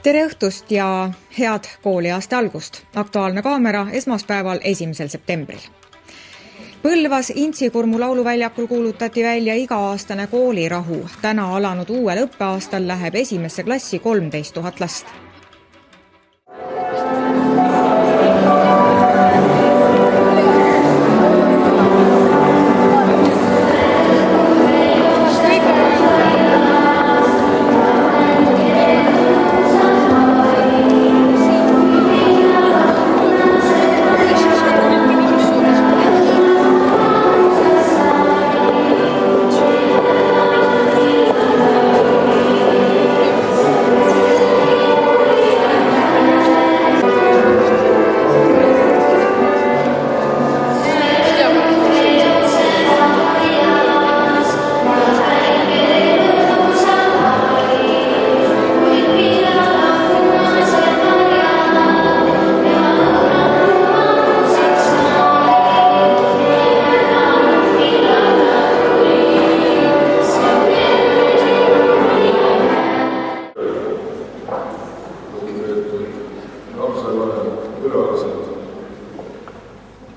Tere õhtust ja head kooliaasta algust. Aktuaalne kaamera esmaspäeval 1. septembril. Põlvas Intsi-Kurmu lauluväljakul kuulutati välja iga-aastane koolirahu. Täna alanud uuel õppeaastal läheb esimesse klassi 13 000 last.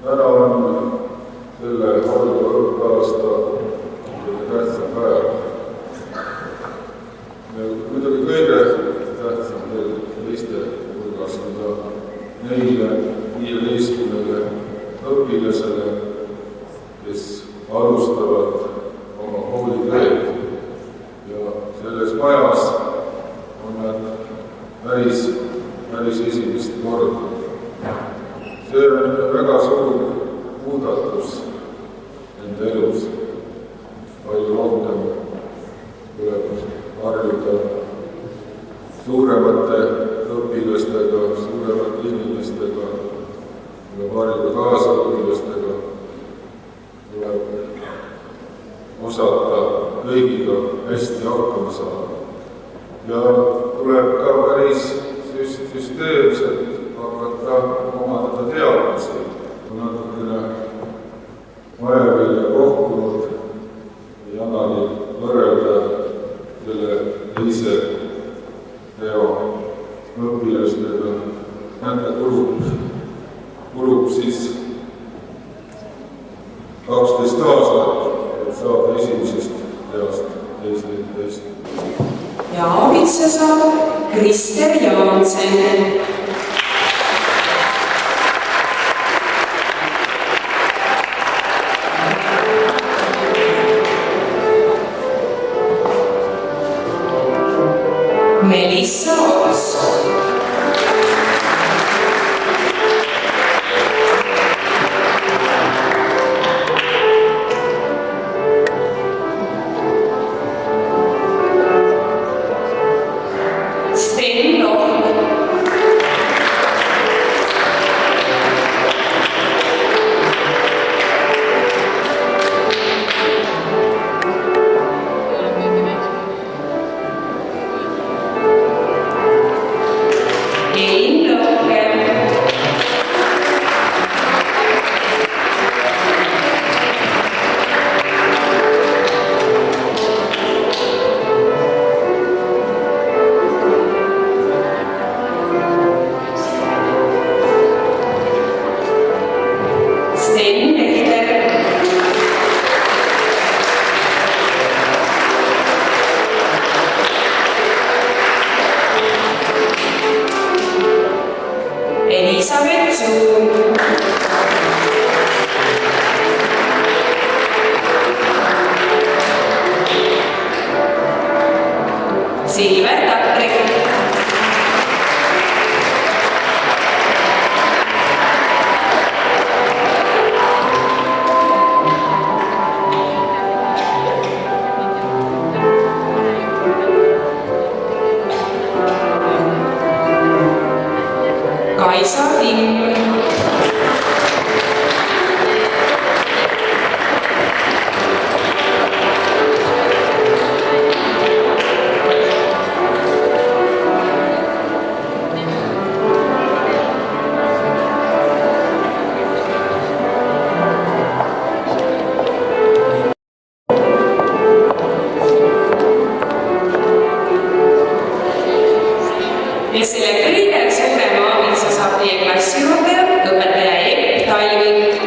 Täna on selle algava õppeaasta tähtsam päev. Muidugi kõige tähtsam teiste hulgas neile 15 õpilasele, kes alustavad oma kooliteed. Ja selles majas on nad päris esimest korda. See on väga suur muudatus nende elus. Palju rohkem tuleb harjuda suuremate õpilastega, suuremate inimestega, tuleb harjuda kaasõpilastega, tuleb osata kõigiga hästi hakkama saada. Ja tuleb ka päris süsteemselt hakata omandada teadmisi. On natukene Majavilja kohtunud Janali võrrelda selle teise teo õpilastega. Nende kulub siis 12 aastat, et saada esimesest teost teist. Ja abitsa saab Krister Jaansen. Melissa Ots. Sten Loh. Elisabeth Suun. Silver Tatrik. Kaisa Timm. ja selle kõige suurema abitsa saab teie klassijuhataja, õpetaja Epp Talvik.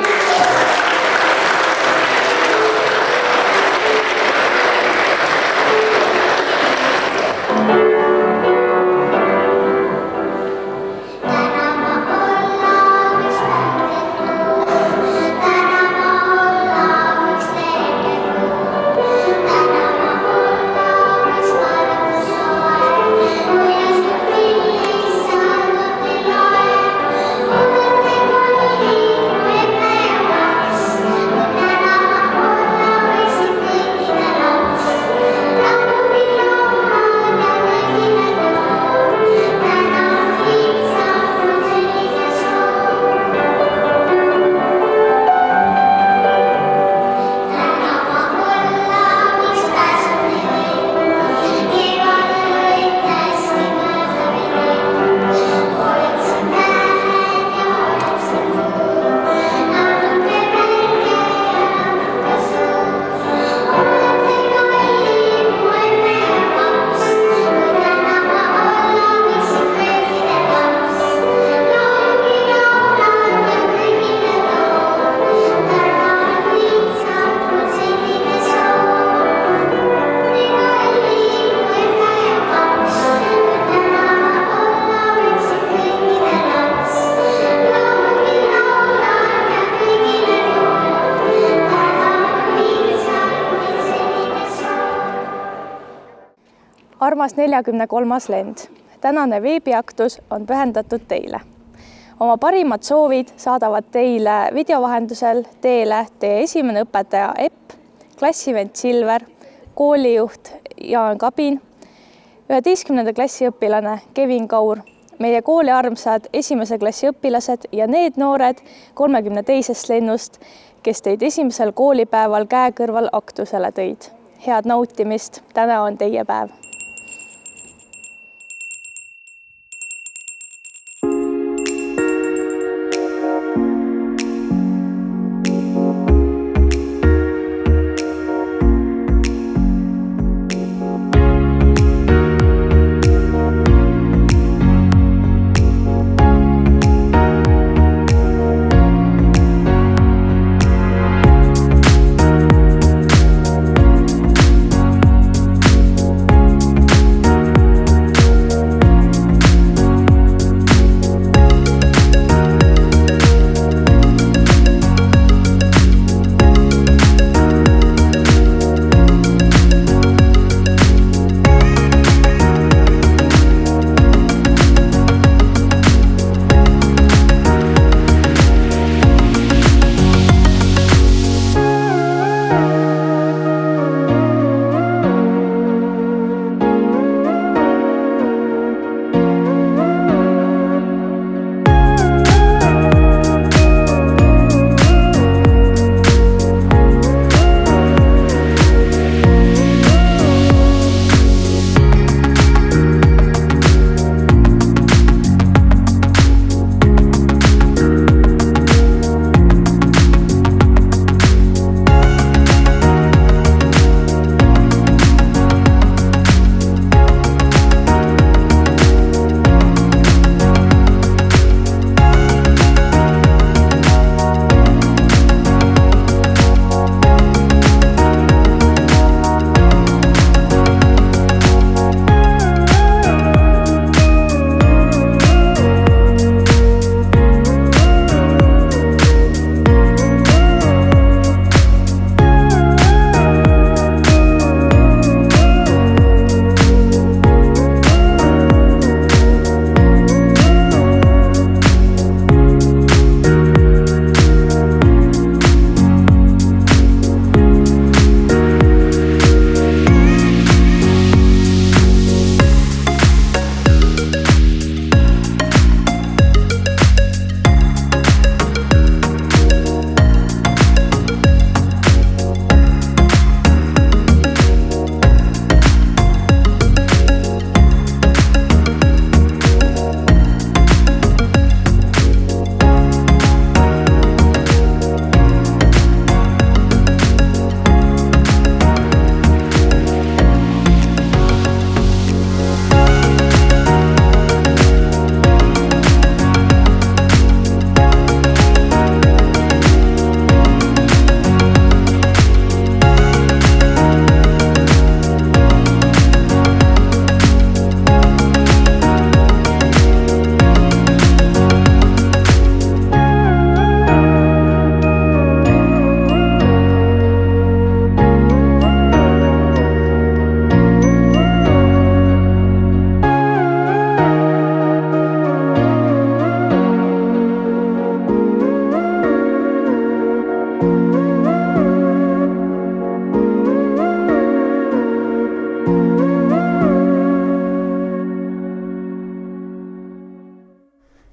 Armas 43. lend. Tänane veebiaktus on pühendatud teile. Oma parimad soovid saadavad teile videovahendusel teele teie esimene õpetaja Epp, klassivend Silver, koolijuht Jaan Kabin, 11. klassi õpilane Kevin Kaur, meie kooli armsad esimese klassi õpilased ja need noored 32. lennust, kes teid esimesel koolipäeval käe kõrval aktusele tõid. Head nautimist, täna on teie päev.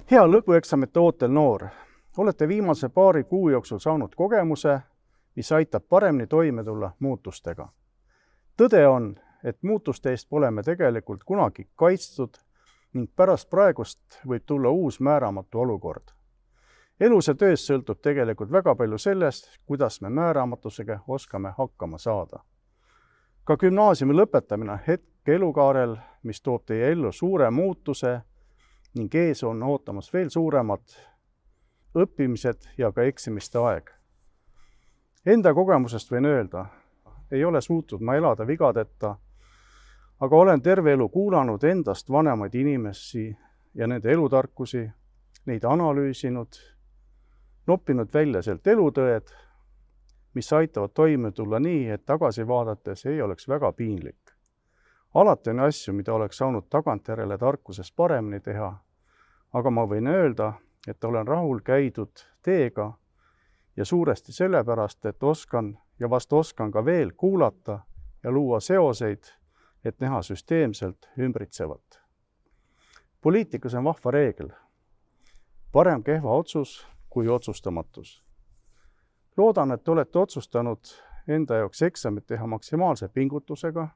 Hea lõpueksamite ootel noor, olete viimase paari kuu jooksul saanud kogemuse, mis aitab paremini toime tulla muutustega. Tõde on, et muutuste eest pole me tegelikult kunagi kaitstud ning pärast praegust võib tulla uus määramatu olukord. Elus ja töös sõltub tegelikult väga palju sellest, kuidas me määramatusega oskame hakkama saada. Ka gümnaasiumi lõpetamine on hetk elukaarel, mis toob teie ellu suure muutuse ning ees on ootamas veel suuremad õppimised ja ka eksimiste aeg. Enda kogemusest võin öelda, ei ole suutnud ma elada vigadeta, aga olen terve elu kuulanud endast vanemaid inimesi ja nende elutarkusi, neid analüüsinud, noppinud välja sealt elutõed, mis aitavad toime tulla nii, et tagasi vaadates ei oleks väga piinlik. Alati on asju, mida oleks saanud tagantjärele tarkusest paremini teha, aga ma võin öelda, et olen rahul käidud teega ja suuresti sellepärast, et oskan ja vast oskan ka veel kuulata ja luua seoseid, et näha süsteemselt ümbritsevat. Poliitikas on vahva reegel. Parem kehva otsus kui otsustamatus. Loodan, et olete otsustanud enda jaoks eksamit teha maksimaalse pingutusega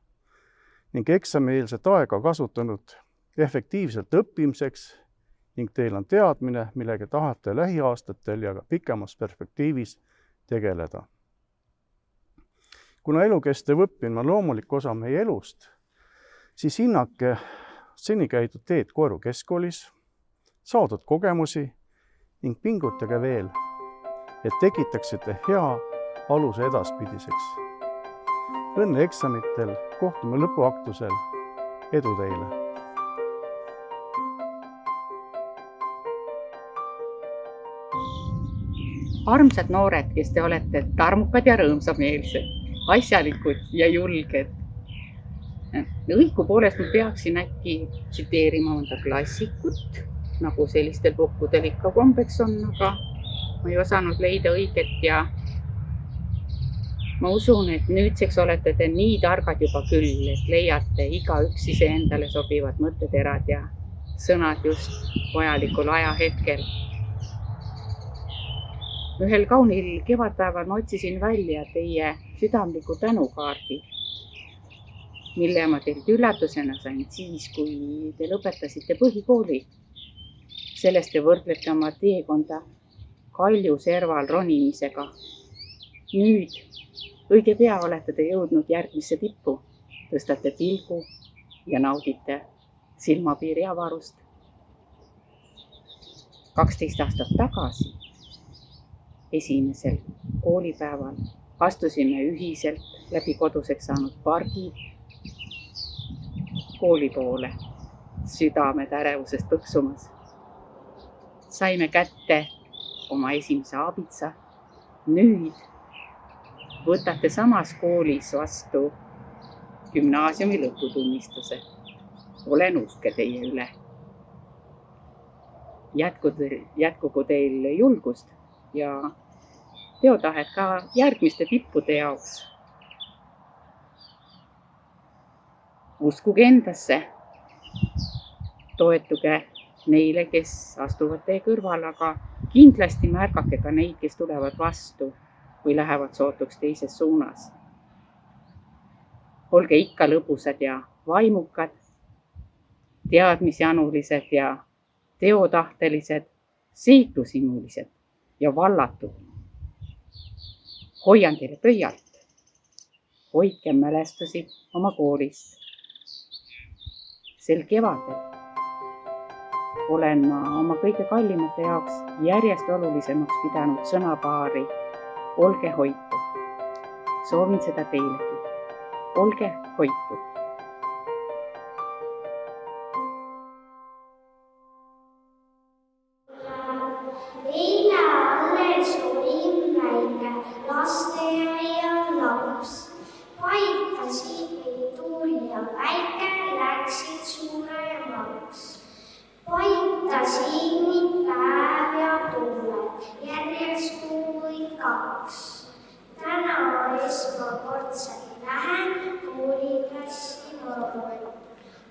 ning eksamieelset aega kasutanud efektiivselt õppimiseks ning teil on teadmine, millega tahate lähiaastatel ja ka pikemas perspektiivis tegeleda. Kuna elukestev õppimine on loomulik osa meie elust, siis hinnake seni käidud teed Koeru keskkoolis, saadud kogemusi ning pingutage veel, et tekitaksite hea aluse edaspidiseks. Õnne eksamitel, kohtume lõpuaktusel, edu teile! Armsad noored, kes te olete tarmukad ja rõõmsameelsed, asjalikud ja julged. Õigupoolest ma peaksin äkki tsiteerima mõnda klassikut, nagu sellistel puhkudel ikka kombeks on, aga ma ei osanud leida õiget ja ma usun, et nüüdseks olete te nii targad juba küll, et leiate igaüks iseendale sobivad mõtteterad ja sõnad just vajalikul ajahetkel. Ühel kaunil kevadpäeval ma otsisin välja teie südamliku tänukaardi, mille ma teilt üllatusena sain siis, kui te lõpetasite põhikooli. Sellest te võrdlete oma teekonda Kalju serval ronimisega. Nüüd õige pea olete te jõudnud järgmisse tippu, tõstate pilgu ja naudite silmapiiri avarust. 12 aastat tagasi, esimesel koolipäeval, astusime ühiselt läbi koduseks saanud pargi kooli poole, südamed ärevusest põksumas. Saime kätte oma esimese aabitsa. Nüüd võtate samas koolis vastu gümnaasiumi lõputunnistuse. Olen uhke teie üle. Jätkugu teil julgust ja teotahet ka järgmiste tippude jaoks. Uskuge endasse, toetuge neile, kes astuvad teie kõrval, aga kindlasti märgake ka neid, kes tulevad vastu või lähevad sootuks teises suunas. Olge ikka lõbusad ja vaimukad, teadmisjanulised ja teotahtelised, seiklusimulised ja vallatud. Hoian teile pöialt. Hoidke mälestusi oma koolist. Sel kevadel olen ma oma kõige kallimate jaoks järjest olulisemaks pidanud sõnapaari olge hoitud. Soovin seda teilegi. Olge hoitud. Eile alles olin väike lasteaia laps. Paitasid mind tuul ja päike, läksid suuremaks. Paitasid mind päev ja tuuled, järjest kuuid 2. Täna esmakordselt lähen kooliklassi ma.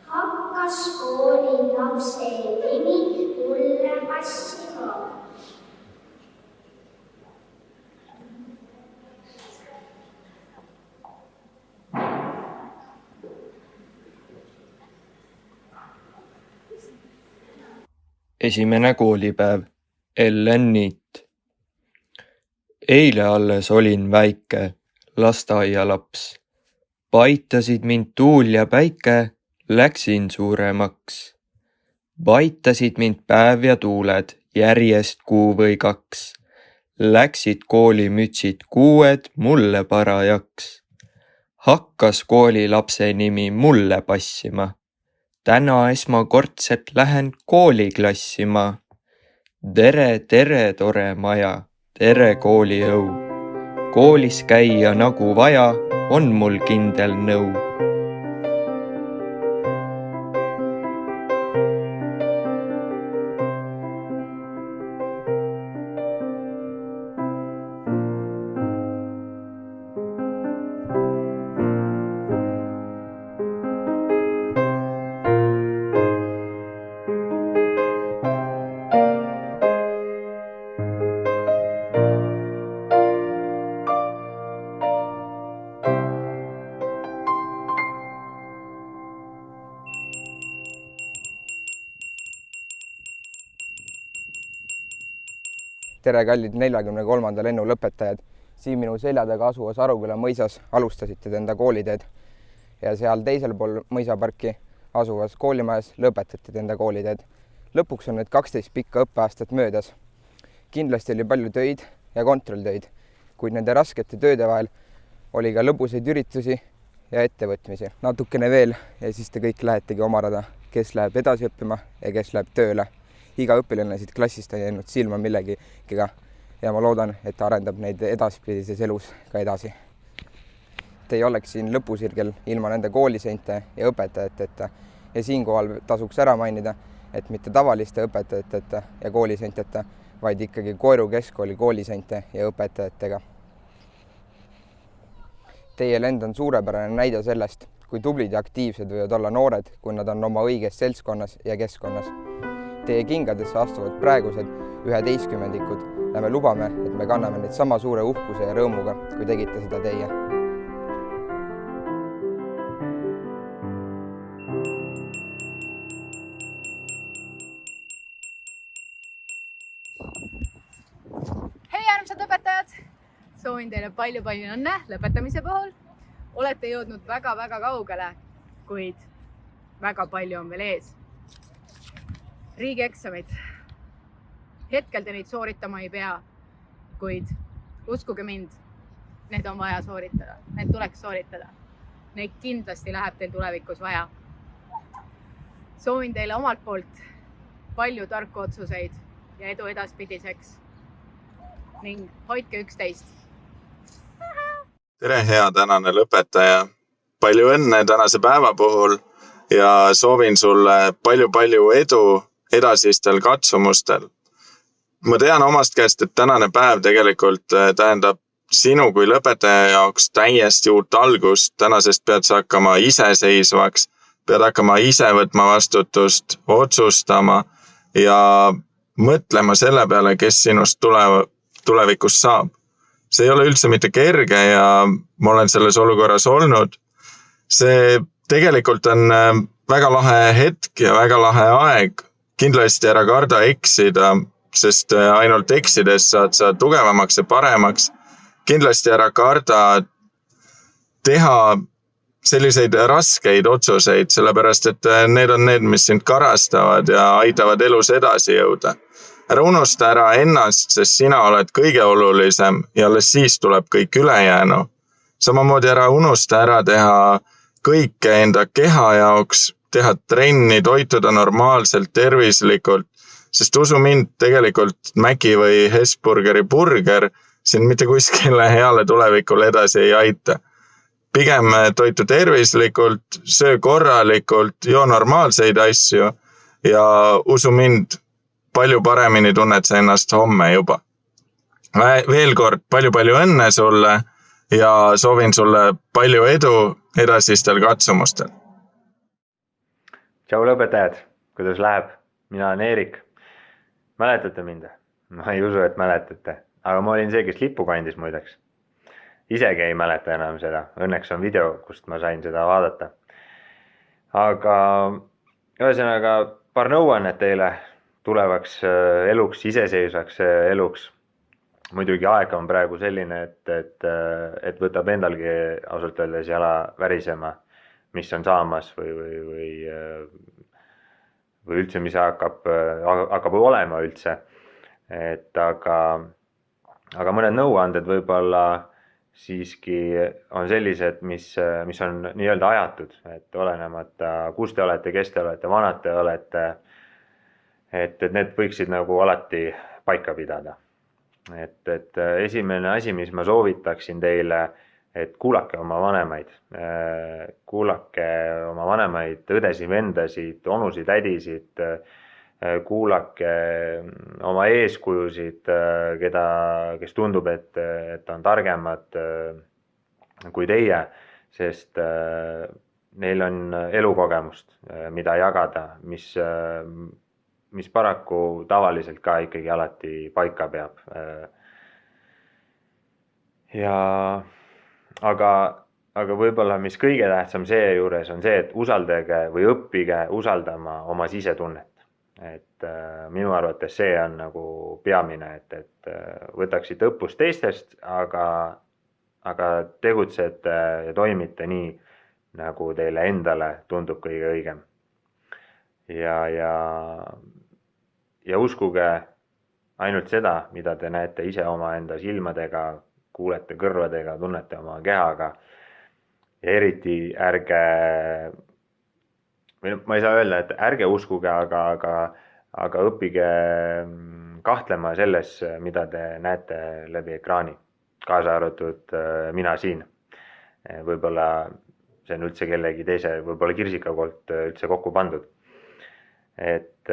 Hakkas kooli lapse nimi mulle Esimene koolipäev. Ellen Niit. Eile alles olin väike lasteaialaps. Paitasid mind tuul ja päike, läksin suuremaks. Paitasid mind päev ja tuuled, järjest 1 või 2. Läksid koolimütsid 6 mulle parajaks. Hakkas koolilapse nimi mulle passima. Täna esmakordselt lähen kooliklassima. Tere, tere, tore maja, tere kooliõu. Koolis käia nagu vaja, on mul kindel nõu. Tere kallid 43. lennu lõpetajad. Siin minu selja taga asuvas Aruküla mõisas alustasite enda kooliteed ja seal teisel pool mõisaparki asuvas koolimajas lõpetate enda kooliteed. Lõpuks on need 12 pikka õppeaastat möödas. Kindlasti oli palju töid ja kontrolltöid, kuid nende raskete tööde vahel oli ka lõbusaid üritusi ja ettevõtmisi. Natukene veel ja siis te kõik lähetegi oma rada, kes läheb edasi õppima ja kes läheb tööle. Iga õpilane siit klassist on jäänud silma millegiga ja ma loodan, et ta arendab neid edaspidises elus ka edasi. Te ei oleks siin lõpusirgel ilma nende kooliseinte ja õpetajateta ja siinkohal tasuks ära mainida, et mitte tavaliste õpetajateta ja kooliseinteta, vaid ikkagi Koeru keskkooli kooliseinte ja õpetajatega. Teie lend on suurepärane näide sellest, kui tublid ja aktiivsed võivad olla noored, kui nad on oma õiges seltskonnas ja keskkonnas. Teie kingadesse astuvad praegused 11-ndikud ja me lubame, et me kanname neid sama suure uhkuse ja rõõmuga, kui tegite seda teie. Hei armsad õpetajad! Soovin teile palju õnne lõpetamise puhul. Olete jõudnud väga kaugele, kuid väga palju on veel ees. Riigieksamid. Hetkel te neid sooritama ei pea, kuid uskuge mind, need on vaja sooritada. Need tuleks sooritada. Neid kindlasti läheb teil tulevikus vaja. Soovin teile omalt poolt palju tarku otsuseid ja edu edaspidiseks ning hoidke üksteist. Tere, hea tänane lõpetaja. Palju õnne tänase päeva puhul ja soovin sulle palju edu edasistel katsumustel. Ma tean omast käest, et tänane päev tegelikult tähendab sinu kui lõpetaja jaoks täiesti uut algust. Tänasest pead sa hakkama iseseisvaks, pead hakkama ise võtma vastutust, otsustama ja mõtlema selle peale, kes sinust tulevikus saab. See ei ole üldse mitte kerge ja ma olen selles olukorras olnud. See tegelikult on väga lahe hetk ja väga lahe aeg. Kindlasti ära karda eksida, sest ainult eksides saad sa tugevamaks ja paremaks. Kindlasti ära karda teha selliseid raskeid otsuseid, sellepärast et need on need, mis sind karastavad ja aitavad elus edasi jõuda. Ära unusta ära ennast, sest sina oled kõige olulisem ja alles siis tuleb kõik ülejäänu. Samamoodi ära unusta ära teha kõike enda keha jaoks, teha trenni, toituda normaalselt, tervislikult, sest usu mind tegelikult Mäki või Hesburgeri burger sind mitte kuskile heale tulevikule edasi ei aita. Pigem toitu tervislikult, söö korralikult, joo normaalseid asju ja usu mind, palju paremini tunned sa ennast homme juba. Veel kord palju õnne sulle ja soovin sulle palju edu edasistel katsumustel. Tšau lõpetajad, kuidas läheb? Mina olen Eerik. Mäletate mind? Ma ei usu, et mäletate, aga ma olin see, kes lippu kandis muideks. Isegi ei mäleta enam seda. Õnneks on video, kust ma sain seda vaadata. Aga ühesõnaga paar nõuannet teile. tulevaks eluks, iseseisvaks eluks. Muidugi aeg on praegu selline, et võtab endalgi ausalt öeldes jala värisema, mis on saamas või üldse, mis hakkab olema üldse. Aga mõned nõuanded võib-olla siiski on sellised, mis on nii-öelda ajatud, et olenemata, kus te olete, kes te olete, vanad te olete, et need võiksid nagu alati paika pidada. Et esimene asi, mis ma soovitaksin teile, et kuulake oma vanemaid, õdesid, vendasid, onusid, tädisid, kuulake oma eeskujusid, kes tundub, et on targemad kui teie, sest neil on elukogemust, mida jagada, mis paraku tavaliselt ka ikkagi alati paika peab. Aga võib-olla mis kõige tähtsam see juures on see, et usaldage või õppige usaldama oma sisetunnet. Et minu arvates see on nagu peamine, et võtaksite õppust teistest, aga tegutsete ja toimite nii, nagu teile endale tundub kõige õigem. Ja uskuge ainult seda, mida te näete ise omaenda silmadega, kuulete kõrvadega, tunnete oma kehaga. Ja eriti ma ei saa öelda, et ärge uskuge, aga õppige kahtlema selles, mida te näete läbi ekraani, kaasa arvatud mina siin. Võib-olla see on üldse kellegi teise, võib-olla Kirsika poolt üldse kokku pandud. Et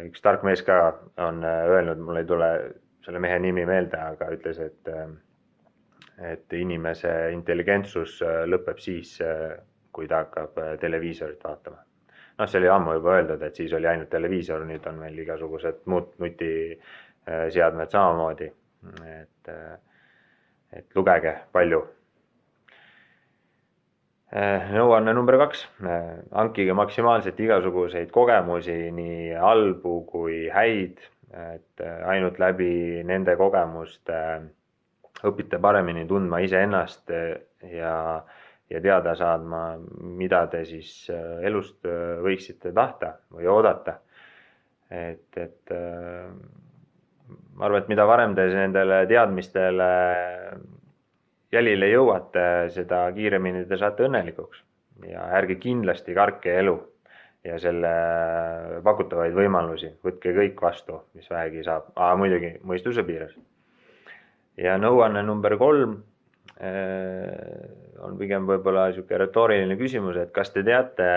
üks tark mees ka on öelnud, mul ei tule selle mehe nimi meelde, aga ütles, et inimese intelligentsus lõpeb siis, kui ta hakkab televiisorit vaatama. See oli ammu juba öeldud, et siis oli ainult televiisor, nüüd on meil igasugused muud nutiseadmed samamoodi. Et lugege palju. Nõuanne number 2. Hankige maksimaalselt igasuguseid kogemusi, nii halbu kui häid, et ainult läbi nende kogemuste õpite paremini tundma iseennast ja teada saadma, mida te siis elust võiksite tahta või oodata. Et ma arvan, et mida varem te nendele teadmistele jälile jõuate, seda kiiremini te saate õnnelikuks. Ja ärge kindlasti karke elu ja selle pakutavaid võimalusi. Võtke kõik vastu, mis vähegi saab. Muidugi mõistuse piires. Ja nõuanne number 3 on pigem võib-olla siuke retooriline küsimus, et kas te teate,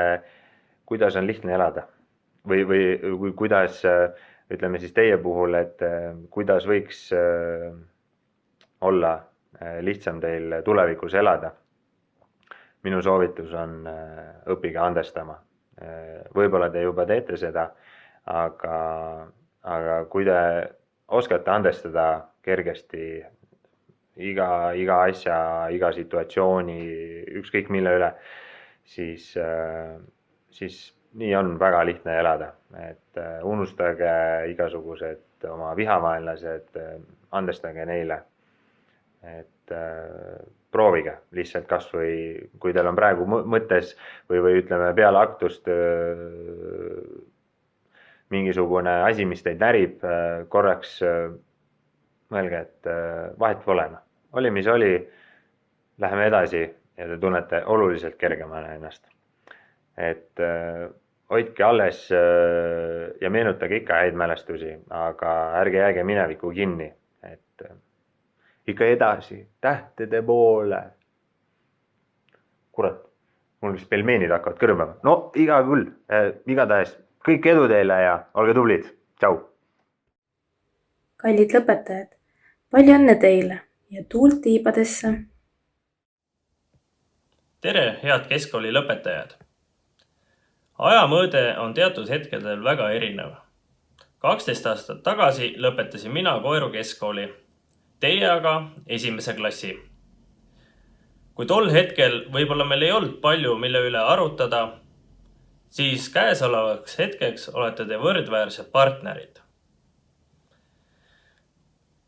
kuidas on lihtne elada? Või kuidas, ütleme siis teie puhul, et kuidas võiks olla lihtsam teil tulevikus elada. Minu soovitus on õppige andestama. Võib-olla te juba teete seda, aga kui te oskate andestada kergesti iga asja, iga situatsiooni, ükskõik mille üle, siis nii on väga lihtne elada. Et unustage igasugused oma vihavaenlased, andestage neile. Et proovige lihtsalt kas või, kui teil on praegu mõttes või ütleme peale aktust mingisugune asi, mis teid närib, korraks mõelge, et vahet pole. Oli, mis oli, läheme edasi ja te tunnete oluliselt kergemana ennast. Et hoidke alles ja meenutage ikka häid mälestusi, aga ärge jääge minevikku kinni. Et ikka edasi, tähtede poole. Kurat, mul vist pelmeenid hakkavad kõrvama. No, iga küll, igatahes kõik edu teile ja olge tublid. Tšau! Kallid lõpetajad, palju õnne teile ja tuult tiibadesse! Tere, head keskkooli lõpetajad! Ajamõõde on teatud hetkedel väga erinev. 12 aastat tagasi lõpetasin mina Koeru keskkooli. Teie aga 1. klassi. Kui tol hetkel võib-olla meil ei olnud palju, mille üle arutada, siis käesolevaks hetkeks olete te võrdväärsed partnerid.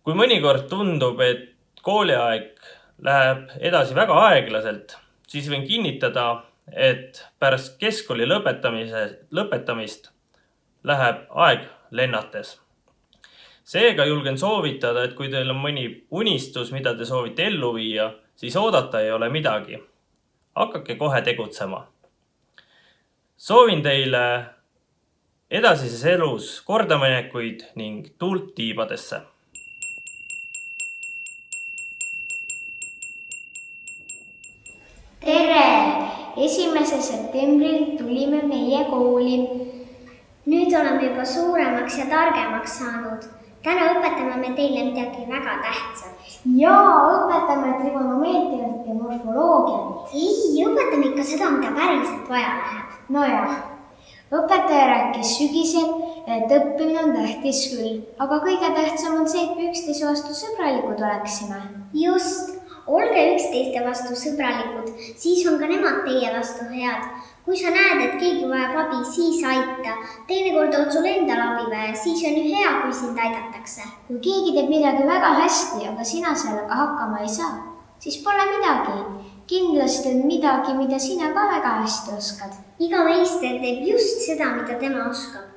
Kui mõnikord tundub, et kooliaeg läheb edasi väga aeglaselt, siis võin kinnitada, et pärast keskkooli lõpetamist läheb aeg lennates. Seega julgen soovitada, et kui teil on mõni unistus, mida te soovite ellu viia, siis oodata ei ole midagi. Hakake kohe tegutsema. Soovin teile edasises elus kordaminekuid ning tuult tiibadesse. Tere! 1. septembril tulime meie kooli. Nüüd oleme juba suuremaks ja targemaks saanud. Täna õpetame me teile midagi väga tähtsat. Jaa, õpetame trigonomeetriat ja morfoloogiat. Ei, õpetame ikka seda, mida päriselt vaja läheb. Nojah, õpetaja rääkis sügisel, et õppimine on tähtis küll, aga kõige tähtsam on see, et me üksteise vastu sõbralikud oleksime. Just, olge üksteiste vastu sõbralikud, siis on ka nemad teie vastu head. Kui sa näed, et keegi vajab abi, siis aita. Teinekord on sul endal abi vaja, siis on ju hea, kui sind aidatakse. Kui keegi teeb midagi väga hästi, aga sina sellega hakkama ei saa, siis pole midagi. Kindlasti on midagi, mida sina ka väga hästi oskad. Iga meister teeb just seda, mida tema oskab.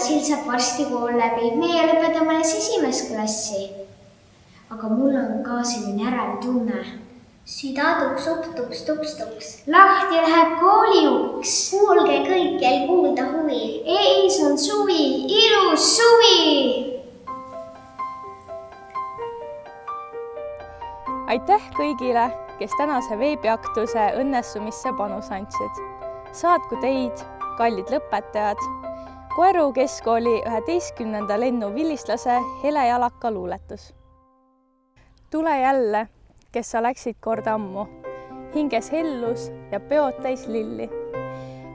Klassil saab varsti kool läbi, meie lõpetame alles 1. klassi. Aga mul on ka selline ärev tunne. Süda tuksub, tuks. Lahti läheb kooliuks. Kuulge kõikjal kuulda huvi. Ees on suvi, ilus suvi! Aitäh kõigile, kes tänase veebiaktuse õnnestumisse panus andsid. Saatku teid, kallid lõpetajad, Koeru keskkooli 11. lennu vilistlase Hele Jalaka luuletus. Tule jälle, kes sa läksid kord ammu, hinges hellus ja peod täis lilli.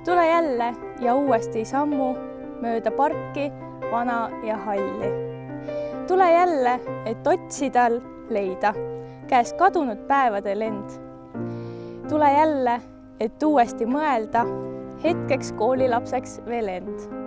Tule jälle ja uuesti sammu mööda parki, vana ja halli. Tule jälle, et otsidal leida käes kadunud päevade lend. Tule jälle, et uuesti mõelda hetkeks koolilapseks veel end.